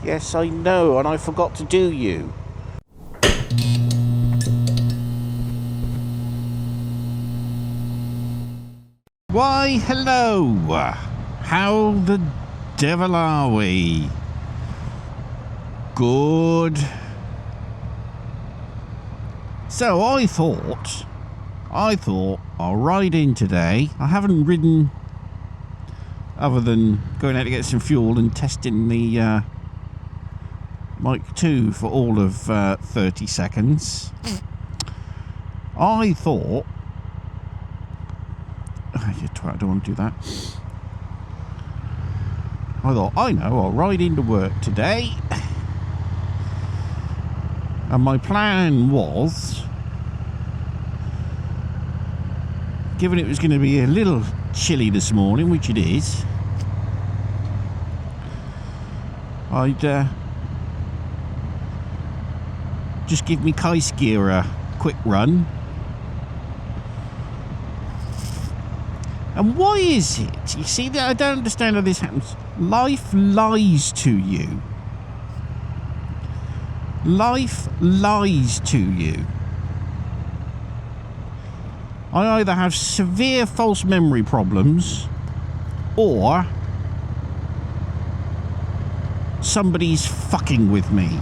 Yes, I know, and I forgot to do you. Why, hello! How the devil are we? Good. So I thought I'll ride in today. I haven't ridden other than going out to get some fuel and testing the Mic 2 for all of 30 seconds. I thought... Oh, you twat, I don't want to do that. I thought, I know, I'll ride into work today. And my plan was, given it was going to be a little chilly this morning, which it is, I'd just give me keis gear a quick run. And why is it? You see, that I don't understand how this happens. Life lies to you. Life lies to you. I either have severe false memory problems, or somebody's fucking with me.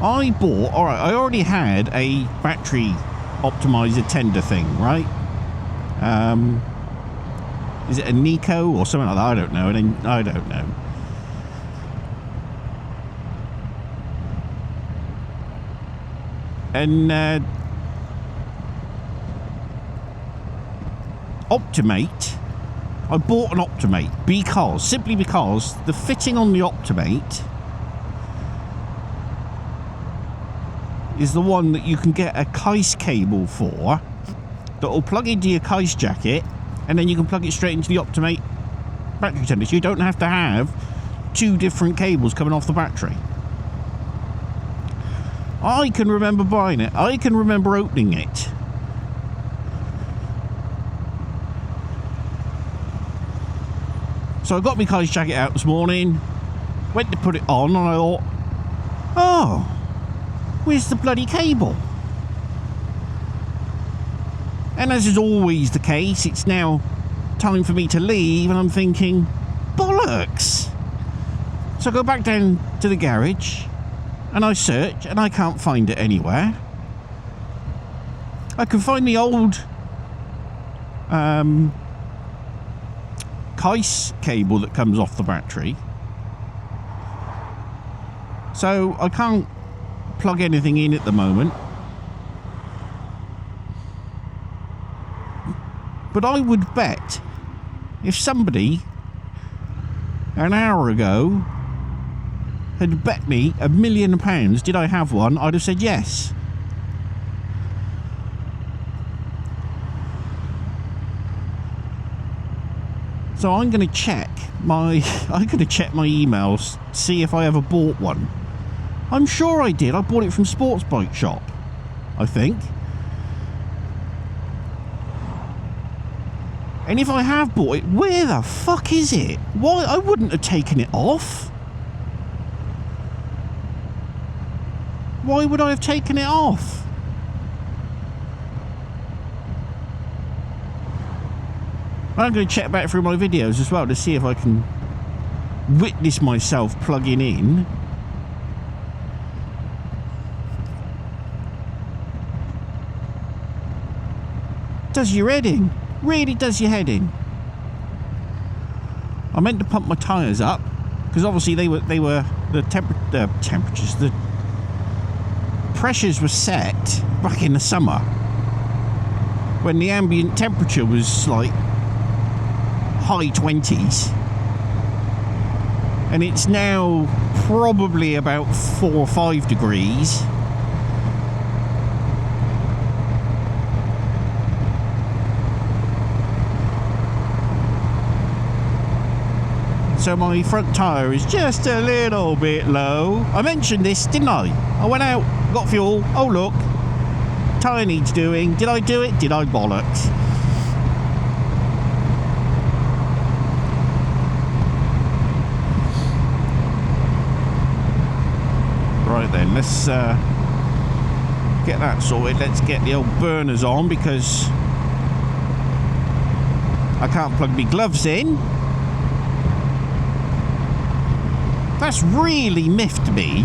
I bought... Alright, I already had a battery optimizer tender thing, right? Is it a Nico or something like that? I don't know. I don't know. And Optimate, I bought an Optimate simply because the fitting on the Optimate is the one that you can get a keis cable for that will plug into your keis jacket, and then you can plug it straight into the Optimate battery tender, so you don't have to have two different cables coming off the battery. I can remember buying it. I can remember opening it. So I got my keis jacket out this morning, went to put it on, and I thought, oh, where's the bloody cable? And as is always the case, it's now time for me to leave, and I'm thinking, bollocks! So I go back down to the garage, and I search, and I can't find it anywhere. I can find the old keis cable that comes off the battery. So I can't plug anything in at the moment. But I would bet if somebody an hour ago had bet me £1 million did I have one, I'd have said yes. So I'm going to check my emails, see if I ever bought one. I'm sure I did. I bought it from Sports Bike Shop, I think. And if I have bought it, where the fuck is it? Why? I wouldn't have taken it off. Why would I have taken it off? I'm going to check back through my videos as well to see if I can witness myself plugging in. Does your head in. Really does your head in. I meant to pump my tyres up because obviously they were the temperatures, the pressures were set back in the summer when the ambient temperature was like high 20s, and it's now probably about 4 or 5 degrees. So my front tyre is just a little bit low. I mentioned this, didn't I? I went out, got fuel. Oh look, tyre needs doing. Did I do it? Did I bollocks? let's get that sorted. Let's get the old burners on, because I can't plug my gloves in. That's really miffed me.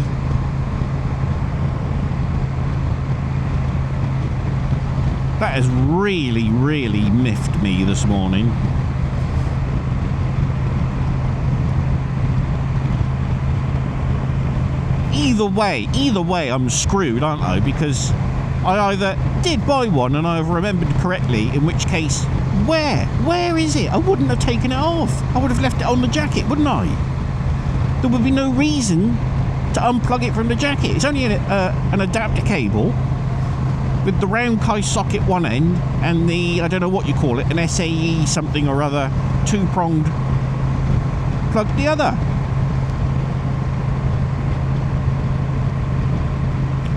That has really, really miffed me this morning. Either way, I'm screwed, aren't I? Because I either did buy one and I've remembered correctly, in which case, where is it? I wouldn't have taken it off. I would have left it on the jacket, wouldn't I? There would be no reason to unplug it from the jacket. It's only an adapter cable with the round keis socket one end and the, I don't know what you call it, an SAE something or other, two-pronged plug the other.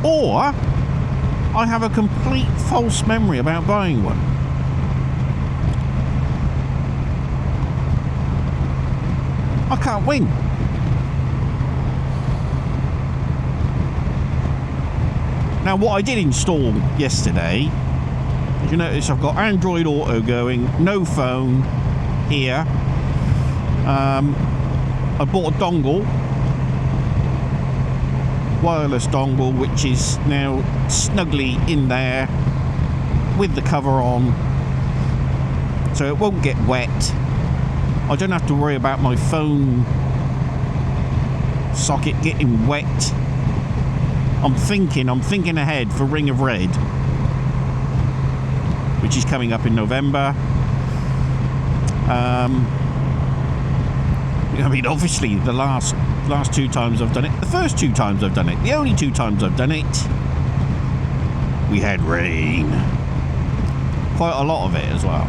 Or I have a complete false memory about buying one. I can't win. Now, what I did install yesterday, as you notice, I've got Android Auto going, no phone here. I bought a dongle, wireless dongle, which is now snugly in there with the cover on, so it won't get wet. I don't have to worry about my phone socket getting wet. I'm thinking ahead for Ring of Red, which is coming up in November. I mean, obviously the last two times I've done it, the first two times I've done it, the only two times I've done it, we had rain. Quite a lot of it as well.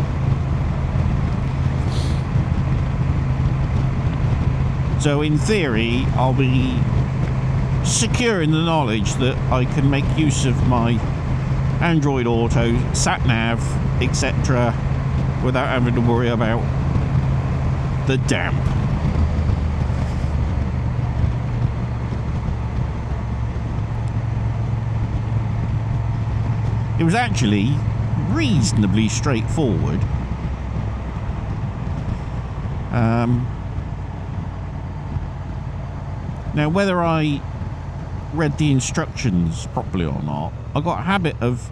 So in theory, I'll be secure in the knowledge that I can make use of my Android Auto, sat-nav, etc. without having to worry about the damp. It was actually reasonably straightforward. Now, whether I read the instructions properly or not, I got a habit of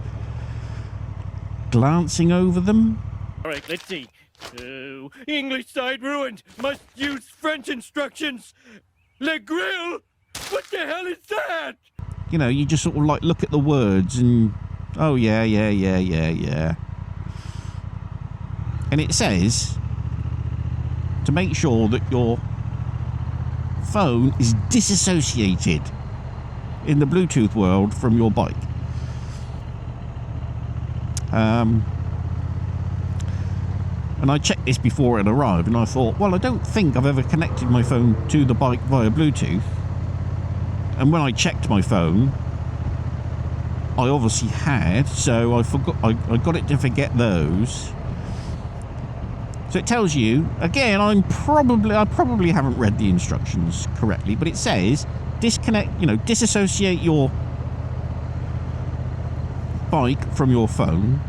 glancing over them. All right, let's see. English side ruined. Must use French instructions. Le grill? What the hell is that? You know, you just sort of like look at the words and, oh yeah. And it says to make sure that your phone is disassociated in the Bluetooth world from your bike. And I checked this before it arrived, and I thought, well, I don't think I've ever connected my phone to the bike via Bluetooth. And when I checked my phone, I obviously had, so I got it to forget those. So it tells you, again, I probably haven't read the instructions correctly, but it says disassociate your bike from your phone.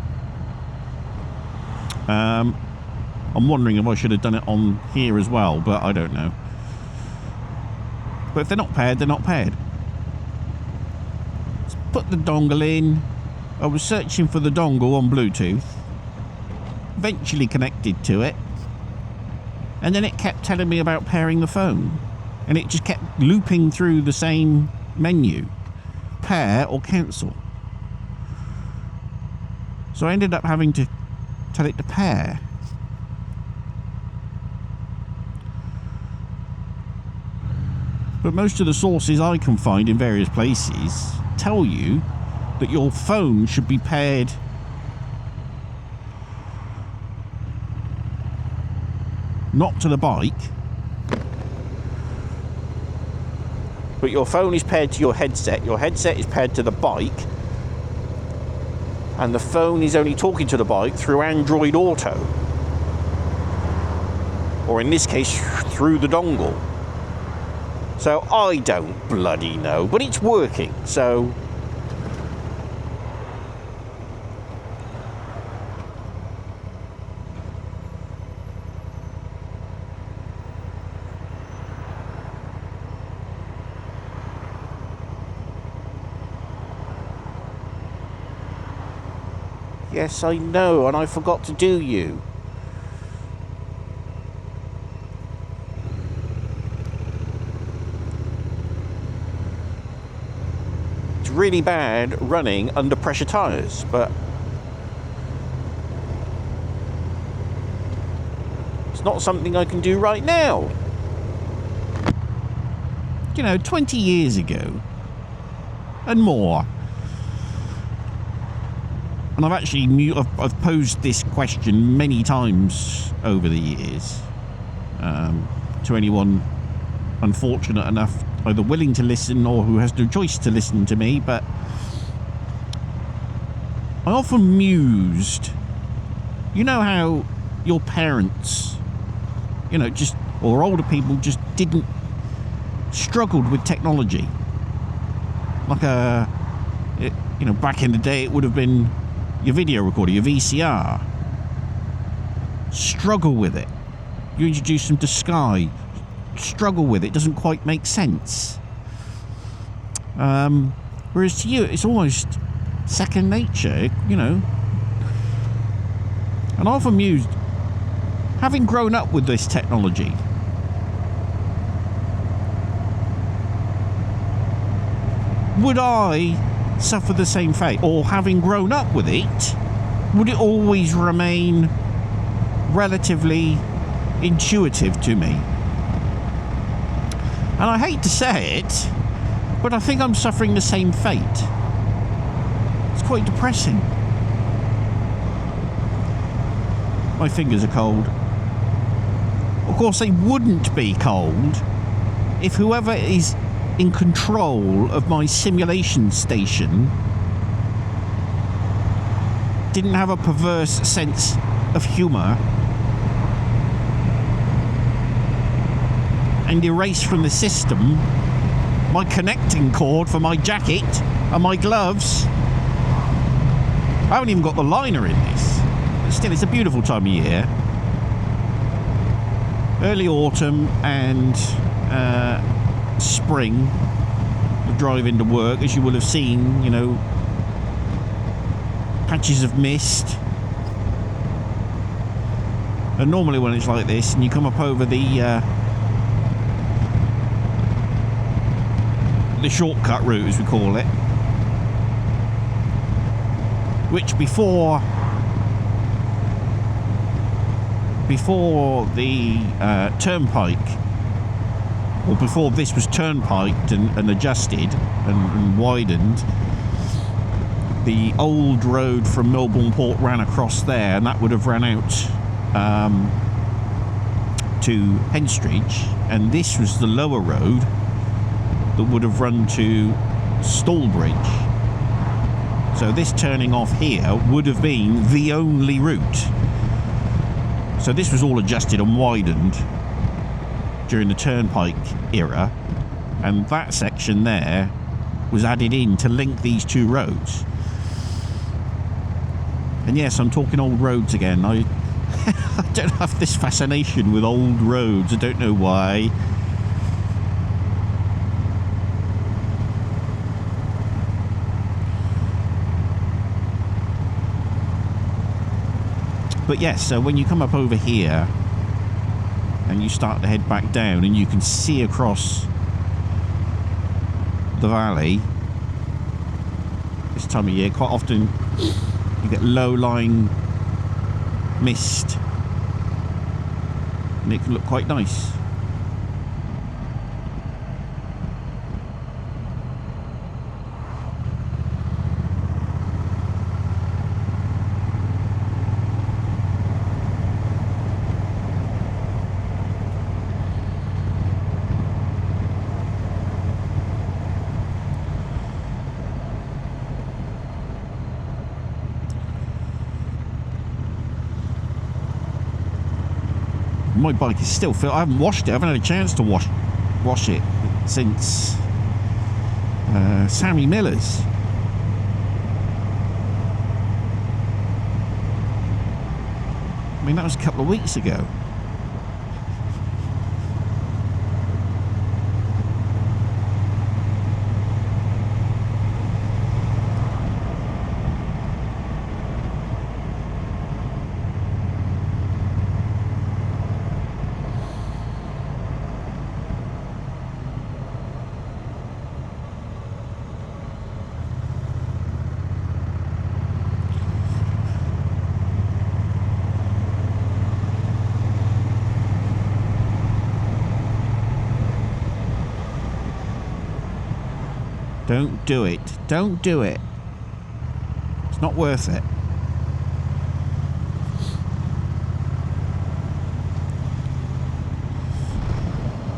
I'm wondering if I should have done it on here as well, but I don't know. But if they're not paired, they're not paired. Let's put the dongle in. I was searching for the dongle on Bluetooth. Eventually connected to it, and then it kept telling me about pairing the phone, and it just kept looping through the same menu, pair or cancel. So I ended up having to tell it to pair. But most of the sources I can find in various places tell you that your phone should be paired not to the bike, but your phone is paired to your headset is paired to the bike, and the phone is only talking to the bike through Android Auto, or in this case through the dongle. So I don't bloody know, but it's working, so... Yes, I know, and I forgot to do you. It's really bad running under pressure tyres, but it's not something I can do right now. You know, 20 years ago, and more. And I've actually I've posed this question many times over the years to anyone unfortunate enough, either willing to listen or who has no choice to listen to me. But I often mused, you know how your parents, you know, just, or older people just didn't, struggled with technology. Like you know, back in the day it would have been your video recorder, your VCR. Struggle with it. You introduce them to Sky. Struggle with it. Doesn't quite make sense. Whereas to you, it's almost second nature, you know. And I've amused, having grown up with this technology, would I suffer the same fate? Or having grown up with it, would it always remain relatively intuitive to me? And I hate to say it, but I think I'm suffering the same fate. It's quite depressing. My fingers are cold. Of course, they wouldn't be cold if whoever is in control of my simulation station didn't have a perverse sense of humour and erase from the system my connecting cord for my jacket and my gloves. I haven't even got the liner in this, but still, it's a beautiful time of year. Early autumn and spring. Drive into work, as you will have seen, you know, patches of mist. And normally when it's like this and you come up over the shortcut route, as we call it, which before the turnpike, or before this was turnpiked and adjusted and widened, the old road from Melbourne Port ran across there, and that would have ran out to Henstridge, and this was the lower road that would have run to Stallbridge. So this turning off here would have been the only route. So this was all adjusted and widened during the turnpike era, and that section there was added in to link these two roads. And yes, I'm talking old roads again. I don't have this fascination with old roads. I don't know why. But yes, so when you come up over here and you start to head back down, and you can see across the valley this time of year, quite often you get low-lying mist, and it can look quite nice. My bike is still filled. I haven't washed it. I haven't had a chance to wash it. since Sammy Miller's. I mean, that was a couple of weeks ago. Don't do it. Don't do it. It's not worth it.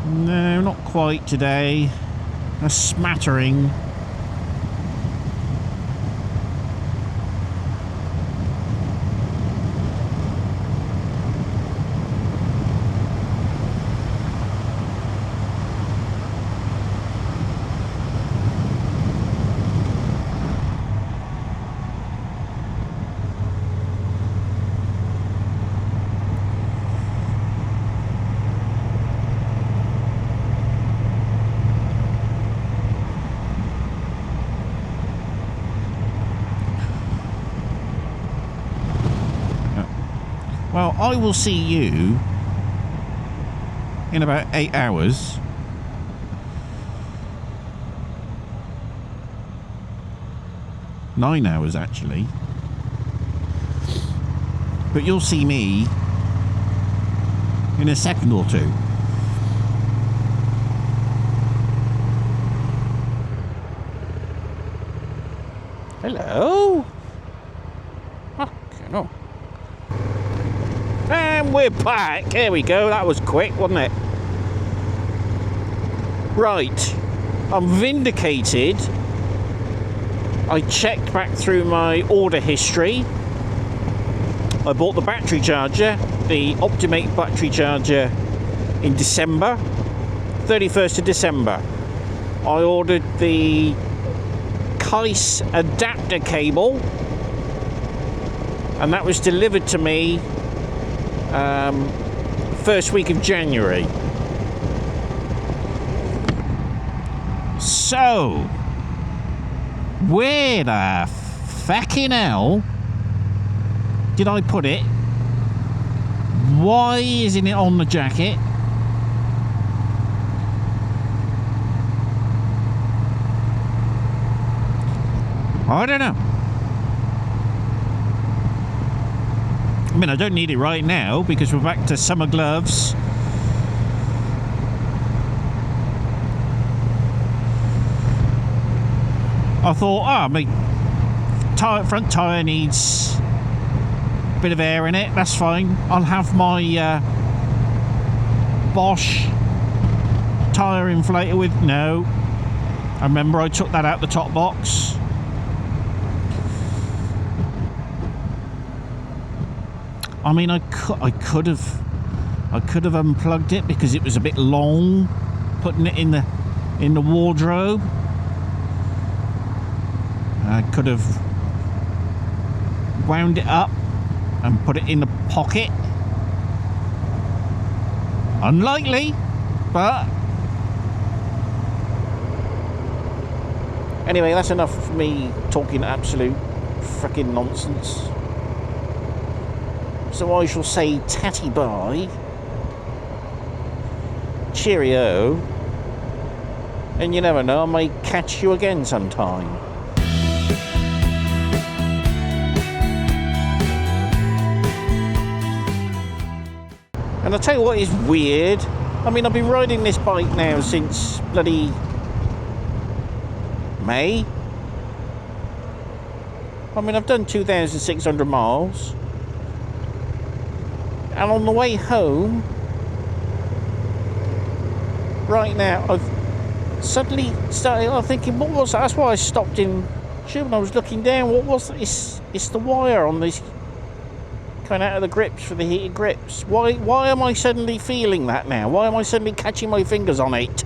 No, not quite today. A smattering. Well, I will see you in about 8 hours. Nine hours, actually. But you'll see me in a second or two. Hello? Fucking hell. And we're back. There we go. That was quick, wasn't it? Right. I'm vindicated. I checked back through my order history. I bought the battery charger, the Optimate battery charger, in December. 31st of December. I ordered the keis adapter cable. And that was delivered to me first week of January. So, where the fucking hell did I put it? Why isn't it on the jacket? I don't know. I mean, I don't need it right now because we're back to summer gloves. I thought, my front tyre needs a bit of air in it. That's fine. I'll have my Bosch tyre inflator with... No. I remember I took that out the top box. I mean, I could have unplugged it because it was a bit long, putting it in the wardrobe. I could have wound it up and put it in the pocket. Unlikely, but anyway, that's enough for me talking absolute frickin' nonsense. So I shall say tatty bye, cheerio, and you never know, I may catch you again sometime. And I'll tell you what is weird. I mean, I've been riding this bike now since bloody May. I mean, I've done 2,600 miles. And on the way home, right now, I've suddenly started thinking, what was that? That's why I stopped in June and I was looking down. What was that? It's the wire on this coming out of the grips for the heated grips. Why am I suddenly feeling that now? Why am I suddenly catching my fingers on it?